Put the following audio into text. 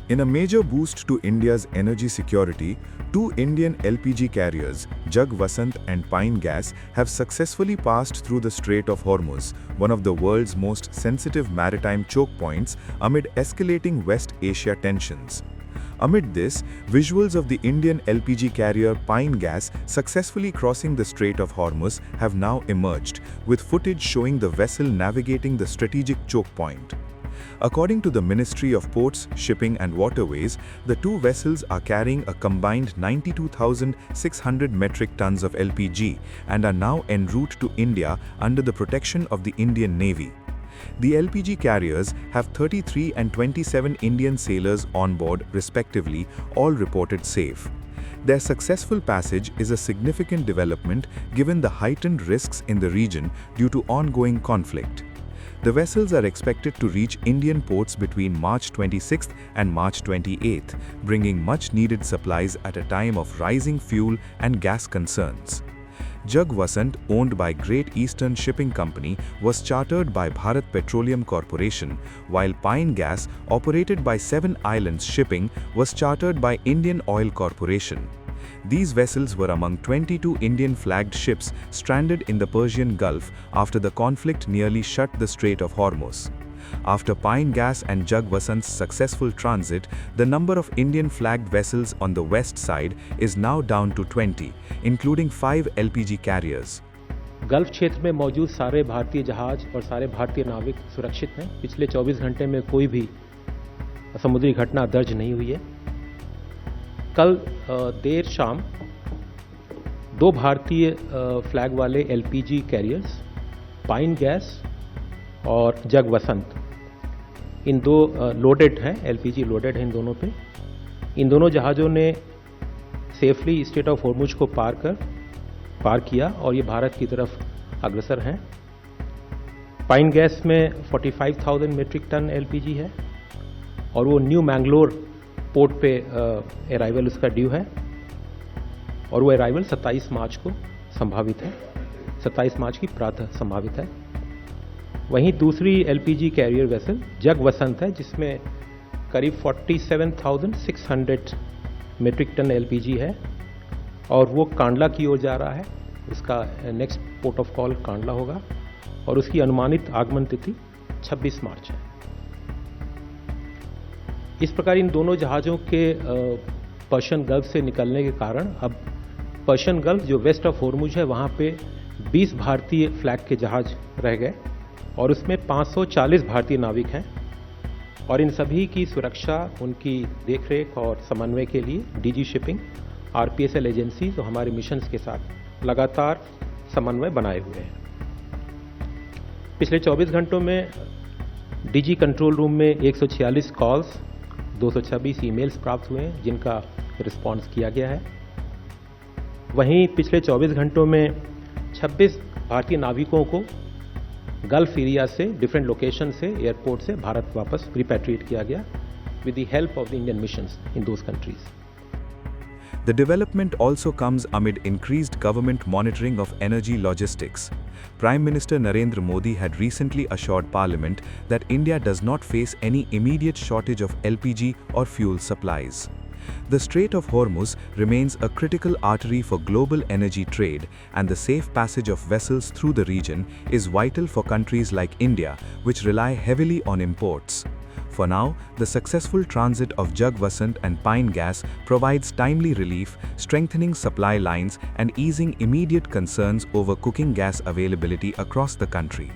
In a major boost to India's energy security, two Indian LPG carriers, Jug Vasant and Pine Gas, have successfully passed through the Strait of Hormuz, one of the world's most sensitive maritime choke points, amid escalating West Asia tensions. Amid this, visuals of the Indian LPG carrier Pine Gas successfully crossing the Strait of Hormuz have now emerged, with footage showing the vessel navigating the strategic choke point. According to the Ministry of Ports, Shipping and Waterways, the two vessels are carrying a combined 92,600 metric tons of LPG and are now en route to India under the protection of the Indian Navy. The LPG carriers have 33 and 27 Indian sailors on board, respectively, all reported safe. Their successful passage is a significant development given the heightened risks in the region due to ongoing conflict. The vessels are expected to reach Indian ports between March 26th and March 28th, bringing much-needed supplies at a time of rising fuel and gas concerns. Jug Vasant, owned by Great Eastern Shipping Company, was chartered by Bharat Petroleum Corporation, while Pine Gas, operated by Seven Islands Shipping, was chartered by Indian Oil Corporation. These vessels were among 22 Indian-flagged ships stranded in the Persian Gulf after the conflict nearly shut the Strait of Hormuz. After Pine Gas and Jug Vasant's successful transit, the number of Indian-flagged vessels on the west side is now down to 20, including 5 LPG carriers. Gulf क्षेत्र में मौजूद सारे भारतीय जहाज और सारे भारतीय नाविक सुरक्षित हैं। पिछले 24 घंटे में कोई भी समुद्री घटना दर्ज नहीं हुई है। कल देर शाम दो भारतीय फ्लैग वाले एलपीजी कैरियर्स पाइन गैस और जग वसंत, इन दो लोडेड हैं, एलपीजी लोडेड हैं इन दोनों पे। इन दोनों जहाज़ों ने सेफली स्ट्रेट ऑफ हॉर्मुज को पार किया और ये भारत की तरफ अग्रसर हैं। पाइन गैस में 45,000 मीट्रिक टन एलपीजी है और वो न्यू मैंगलोर पोर्ट पे अराइवल उसका ड्यू है और वो अराइवल 27 मार्च को संभावित है, 27 मार्च की प्रातः संभावित है। वहीं दूसरी एलपीजी कैरियर वेसल जग वसंत है, जिसमें करीब 47,600 मीट्रिक टन एलपीजी है और वो कांडला की ओर जा रहा है। उसका next port of call Kandla होगा और उसकी अनुमानित आगमन तिथि 26 मार्च है। इस प्रकार इन दोनों जहाज़ों के पर्शियन गल्फ से निकलने के कारण अब पर्शियन गल्फ जो वेस्ट ऑफ हॉर्मुज है वहाँ पे 20 भारतीय फ्लैग के जहाज रह गए और उसमें 540 भारतीय नाविक हैं और इन सभी की सुरक्षा, उनकी देखरेख और समन्वय के लिए डीजी शिपिंग, आरपीएसएल एजेंसी तो हमारे मिशंस के साथ लगातार समन्वय बनाए हुए हैं। पिछले 24 घंटों में डीजी कंट्रोल रूम में 146 कॉल्स, 226 ईमेल्स प्राप्त हुए हैं जिनका रिस्पॉन्स किया गया है। वहीं पिछले 24 घंटों में 26 भारतीय नाविकों को गल्फ एरिया से, डिफरेंट लोकेशन से, एयरपोर्ट से भारत वापस रिपैट्रिएट किया गया with the help of the Indian missions in those countries. The development also comes amid increased government monitoring of energy logistics. Prime Minister Narendra Modi had recently assured Parliament that India does not face any immediate shortage of LPG or fuel supplies. The Strait of Hormuz remains a critical artery for global energy trade, and the safe passage of vessels through the region is vital for countries like India, which rely heavily on imports. For now, the successful transit of Jug Vasant and Pine Gas provides timely relief, strengthening supply lines and easing immediate concerns over cooking gas availability across the country.